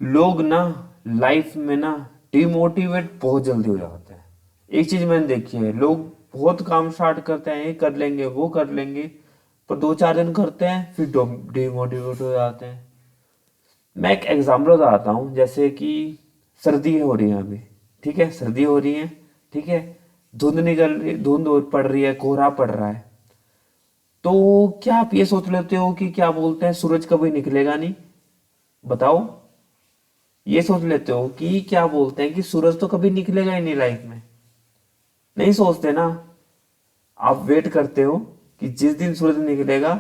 लोग ना लाइफ में ना डिमोटिवेट बहुत जल्दी हो जाते हैं। एक चीज मैंने देखी है, लोग बहुत काम स्टार्ट करते हैं, ये कर लेंगे वो कर लेंगे, पर 2-4 दिन करते हैं फिर डिमोटिवेट हो जाते हैं। मैं एक एग्जाम्पल बताता हूँ, जैसे कि सर्दी हो रही है अभी, ठीक है, सर्दी हो रही है, ठीक है, धुंध निकल रही, धुंध पड़ रही है, कोहरा पड़ रहा है। तो क्या आप ये सोच लेते हो कि क्या बोलते हैं सूरज कभी निकलेगा नहीं? बताओ। ये सोच लेते हो कि क्या बोलते हैं कि सूरज तो कभी निकलेगा ही नहीं लाइफ में? नहीं सोचते ना। आप वेट करते हो कि जिस दिन सूरज निकलेगा,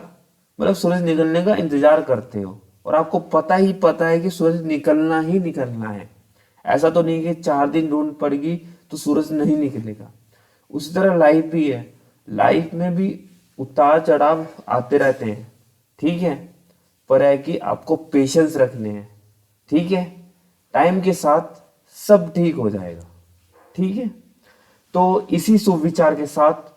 मतलब सूरज निकलने का इंतजार करते हो, और आपको पता है कि सूरज निकलना ही निकलना है। ऐसा तो नहीं कि 4 दिन ढूंढ पड़ेगी तो सूरज नहीं निकलेगा। उसी तरह लाइफ भी है। लाइफ में भी उतार चढ़ाव आते रहते हैं, ठीक है, पर है कि आपको पेशेंस रखने हैं, ठीक है। टाइम के साथ सब ठीक हो जाएगा, ठीक है। तो इसी शुभ विचार के साथ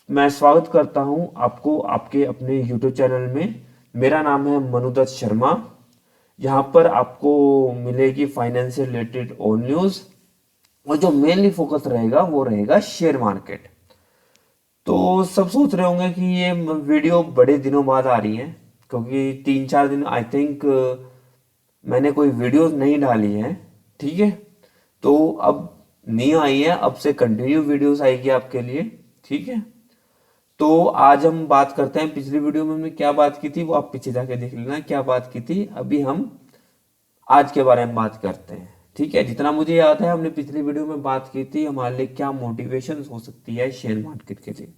मैं स्वागत करता हूं आपको आपके अपने YouTube चैनल में। मेरा नाम है मनुदत्त शर्मा। यहाँ पर आपको मिलेगी फाइनेंस से रिलेटेड ऑल न्यूज, और जो मेनली फोकस रहेगा वो रहेगा शेयर मार्केट। तो सब सोच रहे होंगे कि ये वीडियो बड़े दिनों बाद आ रही है, क्योंकि 3-4 दिन आई थिंक मैंने कोई वीडियोस नहीं डाली है, ठीक है। तो अब न्यू आई है, अब से कंटिन्यू वीडियोस आएगी आपके लिए, ठीक है। तो आज हम बात करते हैं, पिछली वीडियो में हमने क्या बात की थी वो आप पीछे जाके देख लेना क्या बात की थी। अभी हम आज के बारे में बात करते हैं, ठीक है। जितना मुझे याद है हमने पिछली वीडियो में बात की थी हमारे लिए क्या मोटिवेशन हो सकती है शेयर मार्केट के लिए,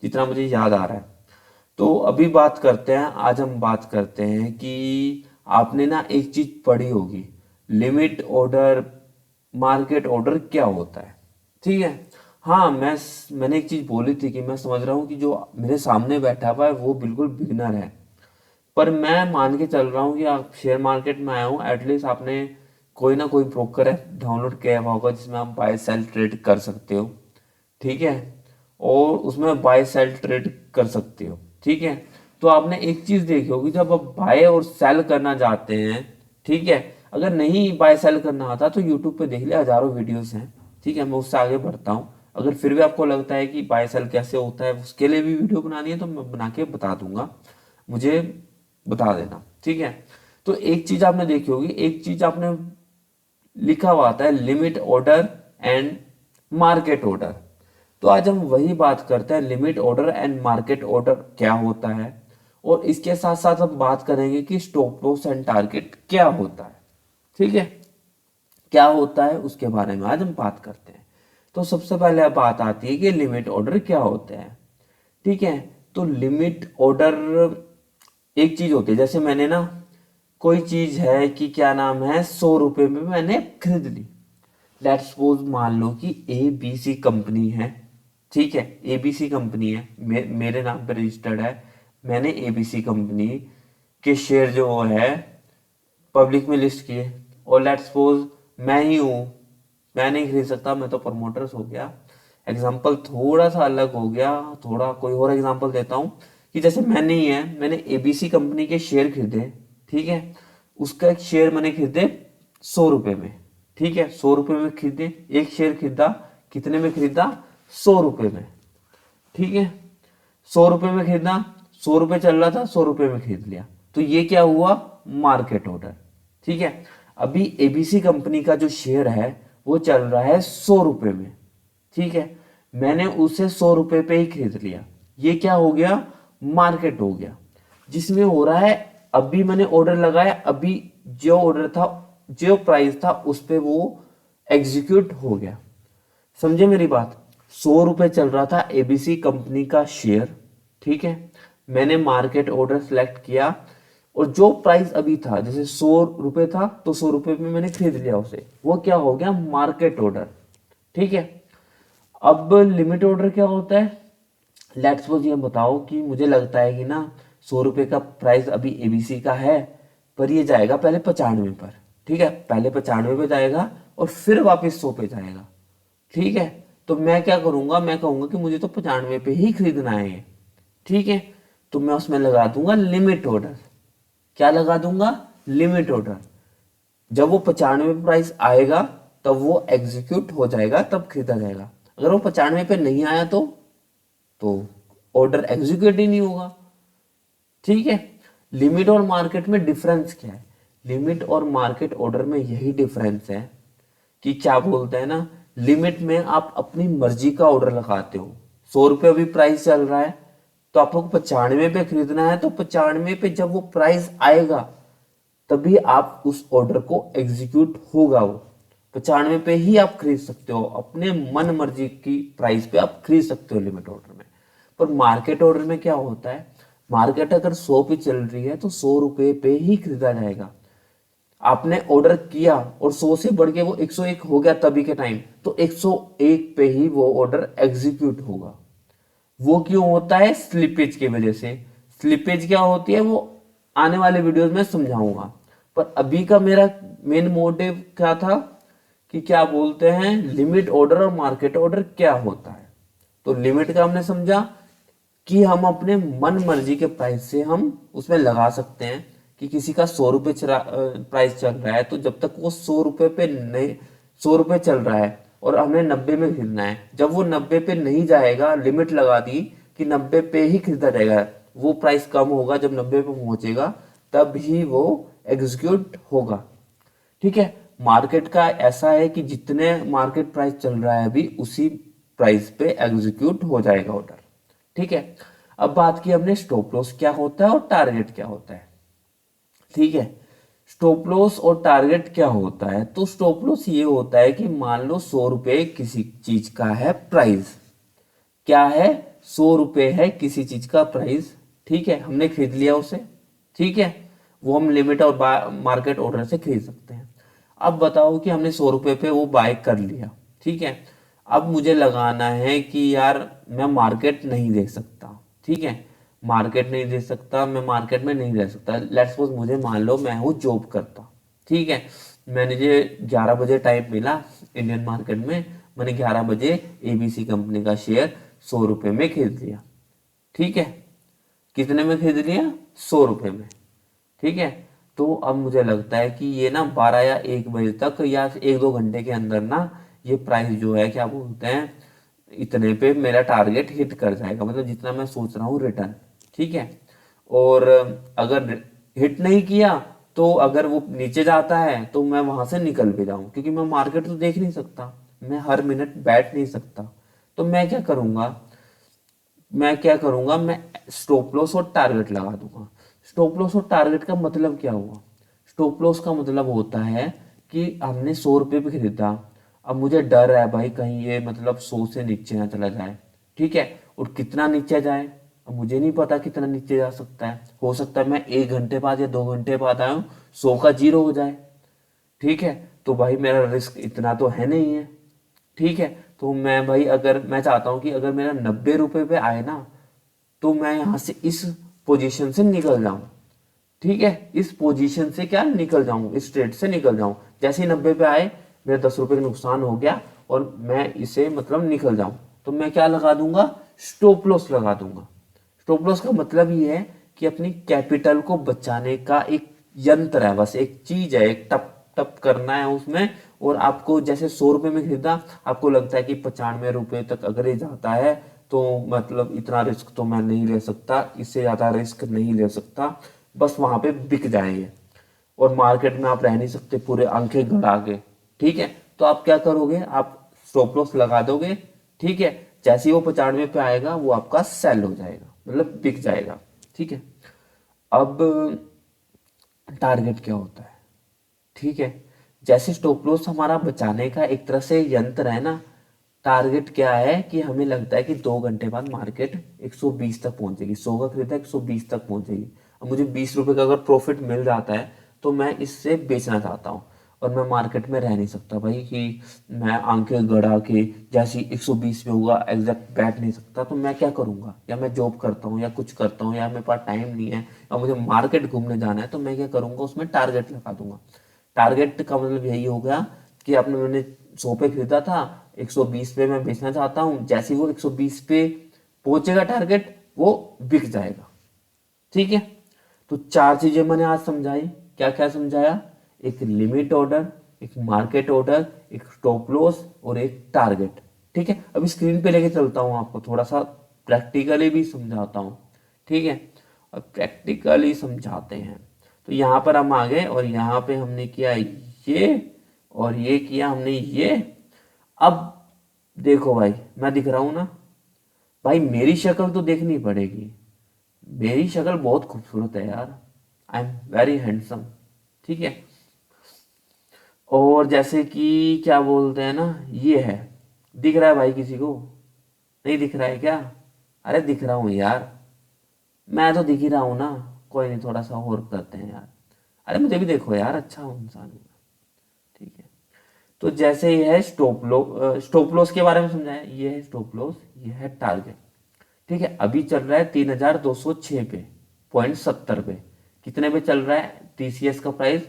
जितना मुझे याद आ रहा है। तो अभी बात करते हैं, आज हम बात करते हैं कि आपने ना एक चीज पढ़ी होगी, लिमिट ऑर्डर, मार्केट ऑर्डर क्या होता है, ठीक है। हाँ, मैंने एक चीज बोली थी कि मैं समझ रहा हूँ कि जो मेरे सामने बैठा हुआ है वो बिल्कुल बिगनर है, पर मैं मान के चल रहा हूँ कि आप शेयर मार्केट में आए हो, एटलीस्ट आपने कोई ना कोई ब्रोकर ऐप डाउनलोड किया हुआ होगा जिसमें आप बाय सेल ट्रेड कर सकते हो, ठीक है, और उसमें बाय सेल ट्रेड कर सकते हो, ठीक है। तो आपने एक चीज देखी होगी, जब आप बाय और सेल करना चाहते हैं, ठीक है, अगर नहीं बाय सेल करना आता तो यूट्यूब पे देख लिया, हजारों वीडियोस हैं, ठीक है। मैं उससे आगे बढ़ता हूँ, अगर फिर भी आपको लगता है कि बाय सेल कैसे होता है उसके लिए भी वीडियो बनानी है तो मैं बना के बता दूंगा, मुझे बता देना, ठीक है। तो एक चीज आपने देखी होगी, एक चीज आपने लिखा हुआ आता है limit order and market order. तो आज हम वही बात करते हैं, limit order and market order क्या होता है, और इसके साथ साथ हम बात करेंगे कि स्टॉप लॉस एंड टारगेट क्या होता है, ठीक है। क्या होता है उसके बारे में आज हम बात करते हैं। तो सबसे पहले बात आती है कि लिमिट ऑर्डर क्या होते हैं, ठीक है। तो लिमिट ऑर्डर एक चीज होती है, जैसे मैंने ना कोई चीज है कि क्या नाम है 100 रुपए में मैंने खरीद ली। लेट्स सपोज मान लो कि ABC कंपनी है, ठीक है, ABC कंपनी है, मेरे नाम पे रजिस्टर्ड है। मैंने ABC कंपनी के शेयर जो है पब्लिक में लिस्ट किए, और लेट्स सपोज मैं ही हूँ, मैं नहीं खरीद सकता, मैं तो प्रमोटर्स हो गया। एग्जाम्पल थोड़ा सा अलग हो गया, थोड़ा कोई और एग्जाम्पल देता हूँ कि जैसे मैंने ही है, मैंने ABC कंपनी के शेयर खरीदे, ठीक है। उसका एक शेयर मैंने खरीदे 100 रुपए में, ठीक है, 100 रुपए में खरीदे, एक शेयर खरीदा, कितने में खरीदा? 100 रुपए में, ठीक है। 100 रुपए में खरीदा, 100 रुपए चल रहा था, 100 रुपए में खरीद लिया, तो ये क्या हुआ? मार्केट ऑर्डर, ठीक है। अभी ABC कंपनी का जो शेयर है वो चल रहा है 100 रुपए में, ठीक है, मैंने उसे 100 रुपए पे ही खरीद लिया, ये क्या हो गया? मार्केट हो गया, जिसमें हो रहा है अभी मैंने ऑर्डर लगाया, अभी जो ऑर्डर था, जो प्राइस था उस पे वो एग्जीक्यूट हो गया। समझे मेरी बात? 100 रुपए चल रहा था ABC कंपनी का शेयर, ठीक है, मैंने मार्केट ऑर्डर सेलेक्ट किया, और जो प्राइस अभी था, जैसे 100 रुपए था तो 100 रुपए में मैंने खरीद लिया उसे, वो क्या हो गया? मार्केट ऑर्डर, ठीक है। अब लिमिट ऑर्डर क्या होता है? लेट्स सपोज ये बताओ कि मुझे लगता है कि ना 100 रुपए का प्राइस अभी ABC का है, पर ये जाएगा पहले 95 पर, ठीक है, पहले 95 पे जाएगा और फिर वापस 100 पे जाएगा, ठीक है। तो मैं क्या करूंगा, मैं कहूंगा कि मुझे तो 95 पे ही खरीदना है ये, ठीक है। तो मैं उसमें लगा दूंगा लिमिट ऑर्डर। क्या लगा दूंगा? Limit order. जब वो 95 पे प्राइस आएगा तब वो एग्जीक्यूट हो जाएगा, तब खरीदा जाएगा। अगर वो 95 पे नहीं आया तो ऑर्डर एग्जीक्यूट ही नहीं होगा। ठीक है। लिमिट और मार्केट में डिफरेंस क्या है? लिमिट और मार्केट ऑर्डर में यही डिफरेंस है कि क्या बोलते हैं ना, लिमिट में आप अपनी मर्जी का ऑर्डर लगाते हो। 100 रुपये अभी प्राइस चल रहा है तो आपको 95 पे खरीदना है, तो 95 पे जब वो प्राइस आएगा तभी आप उस ऑर्डर को एग्जीक्यूट होगा। वो 95 पे ही आप खरीद सकते हो, अपने मन मर्जी की प्राइस पे आप खरीद सकते हो लिमिट ऑर्डर में। पर मार्केट ऑर्डर में क्या होता है, मार्केट अगर 100 पे चल रही है तो 100 रुपए पे ही खरीदा जाएगा। आपने ऑर्डर किया और 100 से बढ़ के वो 101 हो गया तभी के टाइम, तो 101 पे ही वो ऑर्डर एग्जीक्यूट होगा। वो क्यों होता है? स्लिपेज की वजह से। स्लिपेज क्या होती है वो आने वाले वीडियोस में समझाऊंगा। पर अभी का मेरा मेन मोटिव क्या था कि क्या बोलते हैं, लिमिट ऑर्डर और मार्केट ऑर्डर क्या होता है। तो लिमिट का हमने समझा कि हम अपने मन मर्जी के प्राइस से हम उसमें लगा सकते हैं कि किसी का 100 रुपये प्राइस चल रहा है, तो जब तक वो 100 रुपये पे नहीं, 100 रुपये चल रहा है और हमें 90 में खरीदना है, जब वो 90 पे नहीं जाएगा, लिमिट लगा दी कि 90 पे ही खरीदा जाएगा, वो प्राइस कम होगा, जब 90 पे पहुंचेगा तब ही वो एग्जीक्यूट होगा। ठीक है। मार्केट का ऐसा है कि जितने मार्केट प्राइस चल रहा है अभी उसी प्राइस पे एग्जीक्यूट हो जाएगा ऑर्डर। ठीक है। अब बात की हमने स्टॉप लॉस क्या होता है और टारगेट क्या होता है। ठीक है। स्टॉप लॉस और टारगेट क्या होता है, तो स्टॉप लॉस ये होता है कि मान लो 100 रुपए किसी चीज का है प्राइस, क्या है, 100 रुपए है किसी चीज का प्राइस। ठीक है, हमने खरीद लिया उसे। ठीक है, वो हम लिमिट और मार्केट ऑर्डर से खरीद सकते हैं। अब बताओ कि हमने 100 रुपए पे वो बाय कर लिया। ठीक है। अब मुझे लगाना है कि यार मैं मार्केट नहीं देख सकता। ठीक है, मार्केट नहीं दे सकता, मैं मार्केट में नहीं रह सकता। लेट्स सपोज मुझे मान लो मैं हूँ जॉब करता। ठीक है, मैंने ये 11 बजे टाइम मिला इंडियन मार्केट में, मैंने 11 बजे एबीसी कंपनी का शेयर 100 रुपए में खरीद लिया। ठीक है, कितने में खरीद लिया? 100 रुपए में। ठीक है, तो अब मुझे लगता है कि ये ना 12 या 1 बजे तक या 1-2 घंटे के अंदर ना ये प्राइस जो है क्या बोलते हैं, इतने पे मेरा टारगेट हिट कर जाएगा, मतलब जितना मैं सोच रहा हूँ रिटर्न। ठीक है, और अगर हिट नहीं किया तो अगर वो नीचे जाता है तो मैं वहां से निकल भी जाऊं, क्योंकि मैं मार्केट तो देख नहीं सकता, मैं हर मिनट बैठ नहीं सकता। तो मैं क्या करूंगा, मैं स्टॉप लॉस और टारगेट लगा दूंगा। स्टॉप लॉस और टारगेट का मतलब क्या हुआ? स्टॉप लॉस का मतलब होता है कि हमने 100 रुपये पे खरीदा, अब मुझे डर है भाई कहीं ये मतलब 100 से नीचे ना चला जाए। ठीक है, और कितना नीचे जाए, अब मुझे नहीं पता कितना नीचे जा सकता है, हो सकता है मैं 1 घंटे बाद या 2 घंटे बाद आऊं 100 का जीरो हो जाए। ठीक है, तो भाई मेरा रिस्क इतना तो है नहीं है। ठीक है, तो मैं भाई अगर मैं चाहता हूं कि अगर मेरा 90 रुपए पे आए ना तो मैं यहां से इस पोजीशन से निकल जाऊं। ठीक है, इस पोजीशन से क्या निकल जाऊं, इस ट्रेड से निकल जाऊं। जैसे ही 90 पे आए मेरा 10 रुपए का नुकसान हो गया और मैं इसे मतलब निकल जाऊं, तो मैं क्या लगा दूंगा, स्टॉप लॉस लगा दूंगा। स्टॉप लॉस का मतलब ये है कि अपनी कैपिटल को बचाने का एक यंत्र है, बस एक चीज है, एक टप टप करना है उसमें। और आपको जैसे 100 रुपए में खरीदा, आपको लगता है कि 95 रुपए तक अगर ये जाता है तो मतलब इतना रिस्क तो मैं नहीं ले सकता, इससे ज्यादा रिस्क नहीं ले सकता, बस वहां पे बिक जाएंगे। और मार्केट में आप रह नहीं सकते पूरे आंखें गड़ा के। ठीक है, तो आप क्या करोगे, आप स्टॉप लॉस लगा दोगे। ठीक है, जैसे ही वो 95 पे आएगा वो आपका सेल हो जाएगा, मतलब बिक जाएगा। ठीक है, अब टारगेट क्या होता है? ठीक है, जैसे स्टॉप लॉस हमारा बचाने का एक तरह से यंत्र है ना, टारगेट क्या है कि हमें लगता है कि 2 घंटे बाद मार्केट 120 तक पहुंचेगी, 100 का खरीदा 120 तक पहुंचेगी। अब मुझे 20 रुपए का अगर प्रॉफिट मिल जाता है तो मैं इससे बेचना चाहता हूँ, और मैं मार्केट में रह नहीं सकता भाई कि मैं आंखें गड़ा के जैसे 120 पे होगा एग्जैक्ट बैठ नहीं सकता। तो मैं क्या करूंगा, या मैं जॉब करता हूँ या कुछ करता हूँ या मेरे पास टाइम नहीं है या मुझे मार्केट घूमने जाना है, तो मैं क्या करूंगा, उसमें टारगेट लगा दूंगा। टारगेट का मतलब यही हो गया कि आपने मैंने 100 पे खरीदा था, 120 पे मैं बेचना चाहता हूँ, जैसे ही वो 120 पे पहुंचेगा टारगेट वो बिक जाएगा। ठीक है, तो 4 चीजें मैंने आज समझाई। क्या क्या समझाया? एक लिमिट ऑर्डर, एक मार्केट ऑर्डर, एक स्टॉप लॉस और एक टारगेट। ठीक है, अभी स्क्रीन पे लेके चलता हूँ, आपको थोड़ा सा प्रैक्टिकली भी समझाता हूँ। ठीक है, और प्रैक्टिकली समझाते हैं। तो यहाँ पर हम आ गए और यहाँ पे हमने किया ये और ये किया हमने ये। अब देखो भाई, मैं दिख रहा हूँ ना भाई, मेरी शक्ल तो देखनी पड़ेगी। मेरी शक्ल बहुत खूबसूरत है यार, आई एम वेरी हैंडसम। ठीक है, और जैसे कि क्या बोलते हैं ना, ये है, दिख रहा है भाई किसी को? नहीं दिख रहा है क्या? अरे दिख रहा हूँ यार, मैं तो दिख ही रहा हूँ ना। कोई नहीं, थोड़ा सा और करते हैं यार। अरे मुझे भी देखो यार, अच्छा हूँ इंसान हूँ। ठीक है, तो जैसे ये है स्टॉप लॉस के बारे में समझाया, ये है स्टॉप लॉस, ये है टारगेट। ठीक है, अभी चल रहा है 3206 पे, 0.70 पे। कितने पे चल रहा है टीसीएस का प्राइस?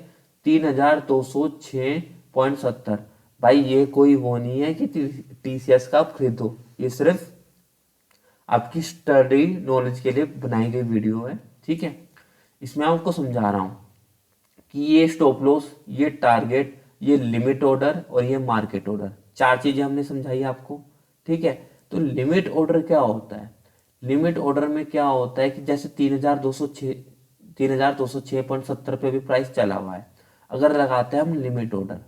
3206.70। भाई ये कोई वो नहीं है कि टीसीएस का आप खरीदो, ये सिर्फ आपकी स्टडी नॉलेज के लिए बनाई गई वीडियो है। ठीक है, इसमें आपको समझा रहा हूं कि ये स्टॉप लॉस, ये टारगेट, ये लिमिट ऑर्डर और ये मार्केट ऑर्डर, चार चीजें हमने समझाई आपको। ठीक है, तो लिमिट ऑर्डर क्या होता है? लिमिट ऑर्डर में क्या होता है कि जैसे 3206.70 पे भी प्राइस चला हुआ है, अगर लगाते हैं हम लिमिट ऑर्डर,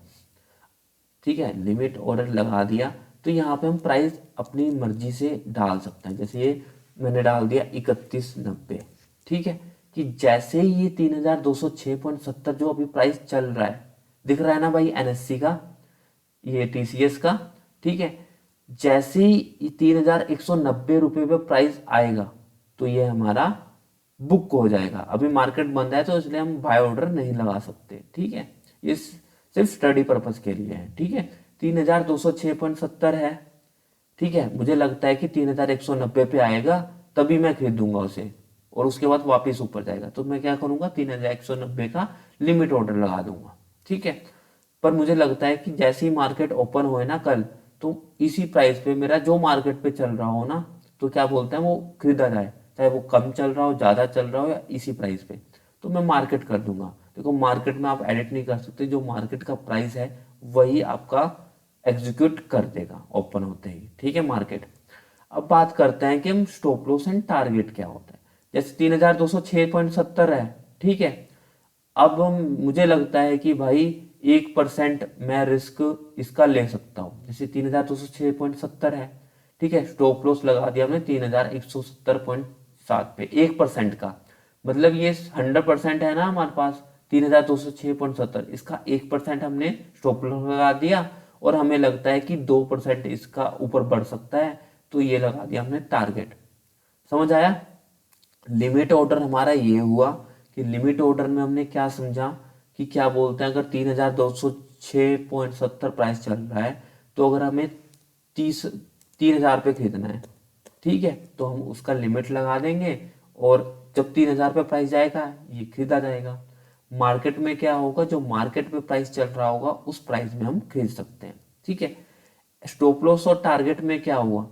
ठीक है, लिमिट ऑर्डर लगा दिया, तो यहाँ पे हम प्राइस अपनी मर्जी से डाल सकते हैं। जैसे ये मैंने डाल दिया 3190। ठीक है, कि जैसे ही ये 3206.70 जो अभी प्राइस चल रहा है, दिख रहा है ना भाई एनएससी का, ये टीसीएस का। ठीक है, जैसे ही 3190 रुपये पे प्राइस आएगा तो ये हमारा बुक हो जाएगा। अभी मार्केट बंद है तो इसलिए हम बाय ऑर्डर नहीं लगा सकते। ठीक है, ये सिर्फ स्टडी पर्पस के लिए है। ठीक है, 3206.70 है। ठीक है, मुझे लगता है कि 3190 पे आएगा तभी मैं खरीदूंगा उसे, और उसके बाद वापस ऊपर जाएगा तो मैं क्या करूंगा, 3190 का लिमिट ऑर्डर लगा दूंगा। ठीक है, पर मुझे लगता है कि जैसे ही मार्केट ओपन होए ना कल, तो इसी प्राइस पे मेरा जो मार्केट पे चल रहा हो ना, तो क्या बोलते हैं वो खरीदा जाए, चाहे वो कम चल रहा हो, ज्यादा चल रहा हो या इसी प्राइस पे, तो मैं मार्केट कर दूंगा। देखो मार्केट में आप एडिट नहीं कर सकते, जो मार्केट का प्राइस है वही आपका एग्जीक्यूट कर देगा ओपन होते ही। ठीक है, मार्केट। अब बात करते हैं कि हम स्टॉप लॉस एंड टारगेट क्या होता है। जैसे 3206.70 है। ठीक है, अब मुझे लगता है कि भाई 1% मैं रिस्क इसका ले सकता हूँ, जैसे 3206.70 है। ठीक है, स्टॉप लॉस लगा दिया हमने 3170.7 पे, 1% का, मतलब ये 100% है ना हमारे पास 3206.70, इसका 1% हमने स्टॉप लॉस लगा दिया, और हमें लगता है कि 2% इसका ऊपर बढ़ सकता है, तो ये लगा दिया हमने टारगेट। समझ आया? लिमिट ऑर्डर हमारा ये हुआ कि लिमिट ऑर्डर में हमने क्या समझा कि क्या बोलते हैं, अगर 3206.70 प्राइस चल रहा है, तो अगर हमें 3000 पे खरीदना है, ठीक है, तो हम उसका लिमिट लगा देंगे, और जब 3000 पे प्राइस जाएगा ये खरीदा जाएगा। मार्केट में क्या होगा, जो मार्केट पे प्राइस चल रहा होगा उस प्राइस में हम खरीद सकते हैं। ठीक है, स्टॉप लॉस और टारगेट में क्या हुआ,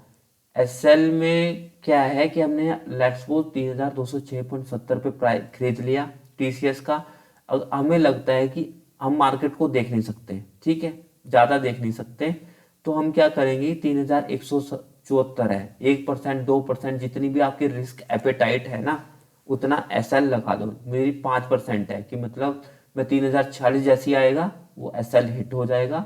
एसएल में क्या है कि हमने लेट्स सपोज 3206.70 पे प्राइस खरीद लिया टीसीएस का। अब हमें लगता है कि हम मार्केट को देख नहीं सकते, ठीक है, ज्यादा देख नहीं सकते, तो हम क्या करेंगे, 3174 है, 1% 2% जितनी भी आपकी रिस्क एपेटाइट है ना, उतना एसएल लगा दो। मेरी 5% है कि मतलब मैं 3046 जैसी आएगा वो एसएल हिट हो जाएगा।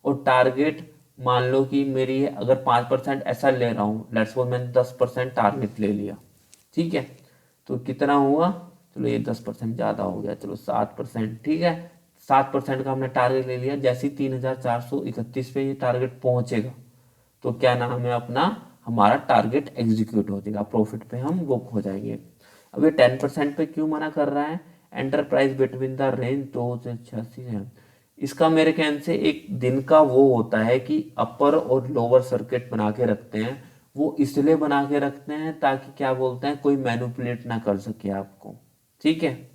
और टारगेट मान लो कि मेरी अगर 5% ऐसा ले रहा हूँ, लेट्स सपोज मैंने 10% टारगेट ले लिया। ठीक है, तो कितना हुआ, चलो ये 10% ज़्यादा हो गया, चलो 7%। ठीक है, 7% का हमने टारगेट ले लिया। जैसे ही 3431 पे ये टारगेट पहुंचेगा, तो क्या नाम है अपना, हमारा टारगेट एग्जीक्यूट हो जाएगा, प्रॉफिट पे हम बुक हो जाएंगे। अब ये 10% पे क्यों मना कर रहा है, एंटरप्राइज बिटवीन द रेंज 2 से 86 है। इसका मेरे ख्याल से एक दिन का वो होता है कि अपर और लोअर सर्किट बना के रखते हैं, वो इसलिए बना के रखते हैं ताकि क्या बोलते हैं, कोई मैनिपुलेट ना कर सके आपको। ठीक है,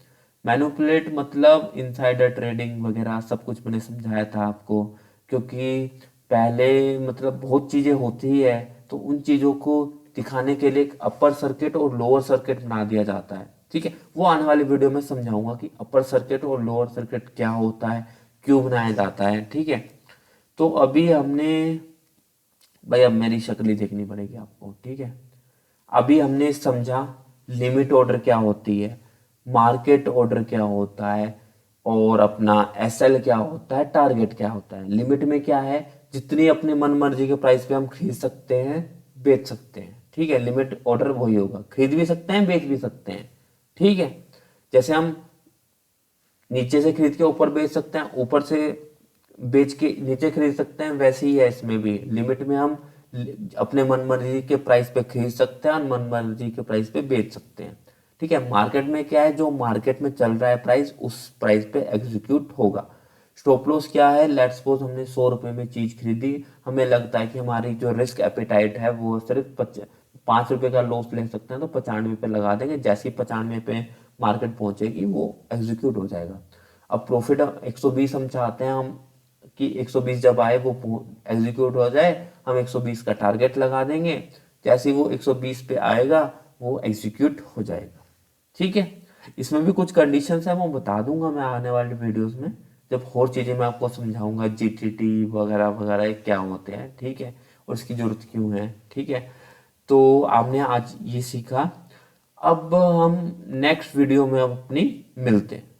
मैनिपुलेट मतलब इनसाइडर ट्रेडिंग वगैरह सब कुछ मैंने समझाया था आपको, क्योंकि पहले मतलब बहुत चीजें होती है, तो उन चीजों को दिखाने के लिए एक अपर सर्किट और लोअर सर्किट बना दिया जाता है। ठीक है, वो आने वाली वीडियो में समझाऊंगा कि अपर सर्किट और लोअर सर्किट क्या होता है, क्यों बनाया जाता है। ठीक है, तो अभी हमने, भाई अब मेरी शक्ल ही देखनी पड़ेगी आपको। ठीक है, अभी हमने समझा लिमिट ऑर्डर क्या होती है, मार्केट ऑर्डर क्या होता है, और अपना एसएल क्या होता है, टारगेट क्या होता है। लिमिट में क्या है, जितनी अपने मन मर्जी के प्राइस पे हम खरीद सकते हैं, बेच सकते हैं। ठीक है, लिमिट ऑर्डर वही होगा, खरीद भी सकते हैं, बेच भी सकते हैं। ठीक है, जैसे हम नीचे से खरीद के ऊपर बेच सकते हैं, ऊपर से बेच के नीचे खरीद सकते हैं, वैसे ही है इसमें भी। लिमिट में हम अपने मन मर्जी के प्राइस पे खरीद सकते हैं और मन मर्जी के प्राइस पे बेच सकते हैं। ठीक है, मार्केट में क्या है, जो मार्केट में चल रहा है प्राइस, उस प्राइस पे एग्जीक्यूट होगा। स्टॉप लॉस क्या है, लेट्स सपोज हमने 100 रुपए में चीज खरीदी, हमें लगता है कि हमारी जो रिस्क एपेटाइट है वो सिर्फ 5 रुपए का लॉस ले सकते हैं, तो 95 पे लगा देंगे। जैसे ही 95 पे मार्केट पहुंचेगी वो एग्जीक्यूट हो जाएगा। अब प्रॉफिट 120 हम चाहते हैं, हम कि 120 जब आए वो एग्जीक्यूट हो जाए, हम 120 का टारगेट लगा देंगे। जैसे ही वो 120 पे आएगा वो एग्जीक्यूट हो जाएगा। ठीक है, इसमें भी कुछ कंडीशंस है, वो बता दूंगा मैं आने वाले वीडियोस में, जब और चीजें मैं आपको समझाऊंगा, जीटीटी वगैरह वगैरह क्या होते हैं। ठीक है, और इसकी जरूरत क्यों है। ठीक है, तो आपने आज ये सीखा। अब हम नेक्स्ट वीडियो में अब अपनी मिलते हैं।